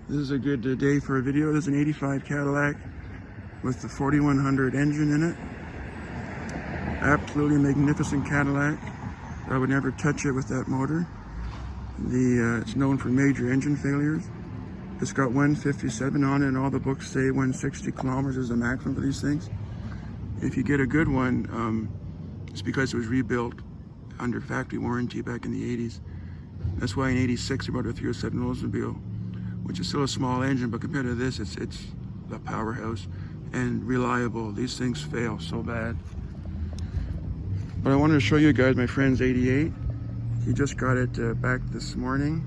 This is a good day for a video. This is an 85 Cadillac with the 4100 engine in it. Absolutely magnificent Cadillac. I would never touch it with that motor. It's known for major engine failures. It's got 157 on it, and all the books say 160 kilometers is the maximum for these things. If you get a good one, it's because it was rebuilt under factory warranty back in the 80s. That's why in 86 they brought a 307 Oldsmobile, which is still a small engine, but compared to this, it's a powerhouse and reliable. These things fail so bad. But I wanted to show you guys my friend's 88. He just got it back this morning.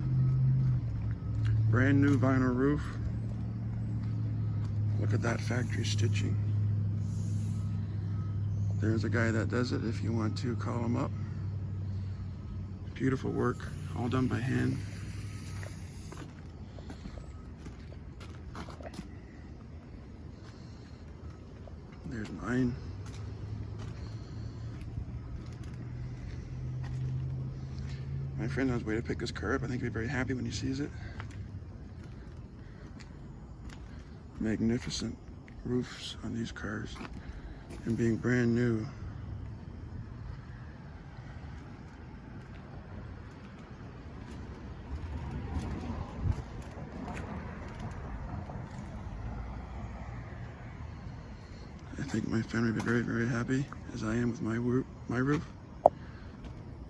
Brand new vinyl roof. Look at that factory stitching. There's a guy that does it if you want to call him up. Beautiful work, all done by hand. There's mine. My friend on his way to pick his car up. I think he'll be very happy when he sees it. Magnificent roofs on these cars and being brand new. I think my family will be very, very happy, as I am with my roof.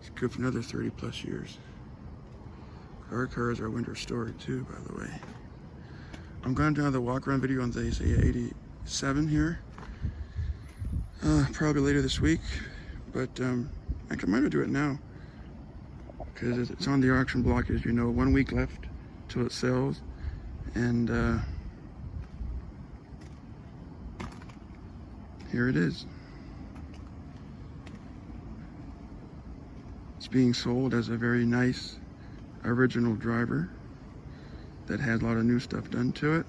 It's good for another 30 plus years. Our cars are winter stored too, by the way. I'm going to do another walk around video on the 87 here. Probably later this week, but I might do it now because it's on the auction block, as you know. 1 week left till it sells, and here it is. It's being sold as a very nice original driver that has a lot of new stuff done to it.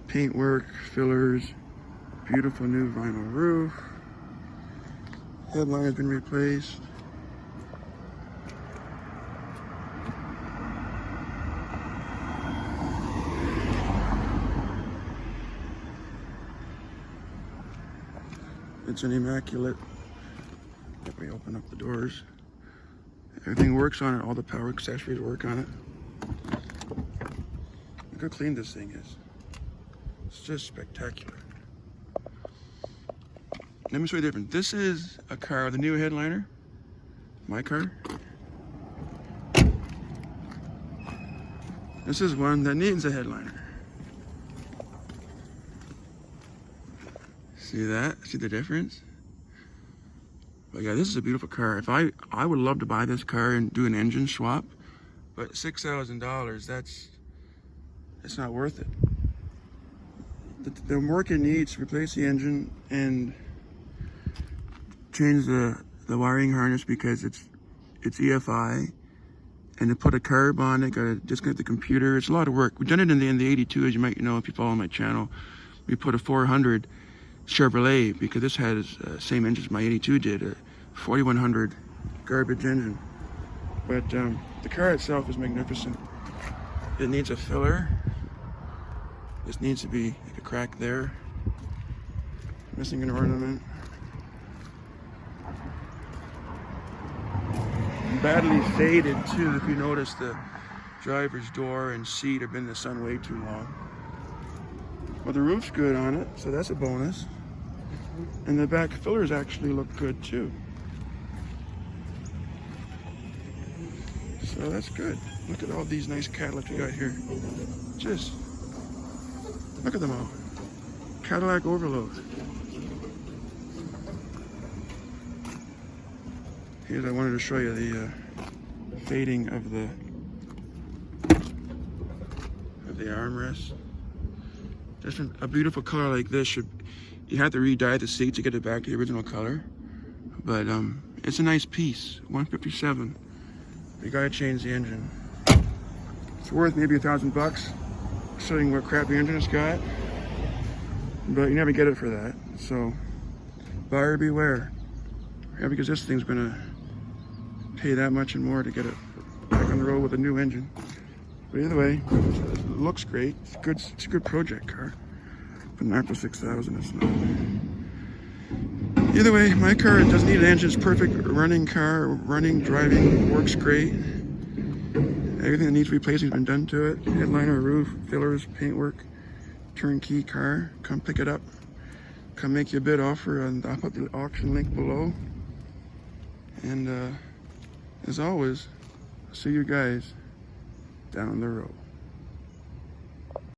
Paintwork, fillers, beautiful new vinyl roof. Headline has been replaced. It's an immaculate. Let me open up the doors. Everything works on it. All the power accessories work on it. Look how clean this thing is. It's just spectacular. Let me show you the difference. This is a car with a new headliner. My car. This is one that needs a headliner. See that? See the difference? But yeah, this is a beautiful car. If I would love to buy this car and do an engine swap, but $6,000, it's not worth it. The work it needs to replace the engine and change the wiring harness because it's EFI, and to put a carb on it, gotta disconnect the computer. It's a lot of work. We've done it in the 82, as you might know if you follow my channel. We put a 400 Chevrolet, because this has same engine as my 82 did, a 4100 garbage engine. But the car itself is magnificent. It needs a filler. This needs to be like a crack there. Missing an ornament. Badly faded too. If you notice, the driver's door and seat have been in the sun way too long. Well, the roof's good on it, so that's a bonus. And the back fillers actually look good too. So that's good. Look at all these nice Cadillacs we got here. Just look at them all. Cadillac overload. Here's, I wanted to show you the fading of the armrest. Just a beautiful color like this you have to re-dye the seat to get it back to the original color. But it's a nice piece. 157. You gotta change the engine. It's worth maybe $1,000, considering what crappy engine it's got. But you never get it for that. So buyer beware. Yeah, because this thing's gonna pay that much and more to get it back on the road with a new engine. But either way, it looks great. It's a good project car. But not for 6,000, it's not. Either way, my car doesn't need an engine. It's perfect running car, running, driving, works great. Everything that needs replacing has been done to it. Headliner, roof, fillers, paintwork, turnkey car. Come pick it up. Come make your bid offer, and I'll put the auction link below. And as always, see you guys down the road.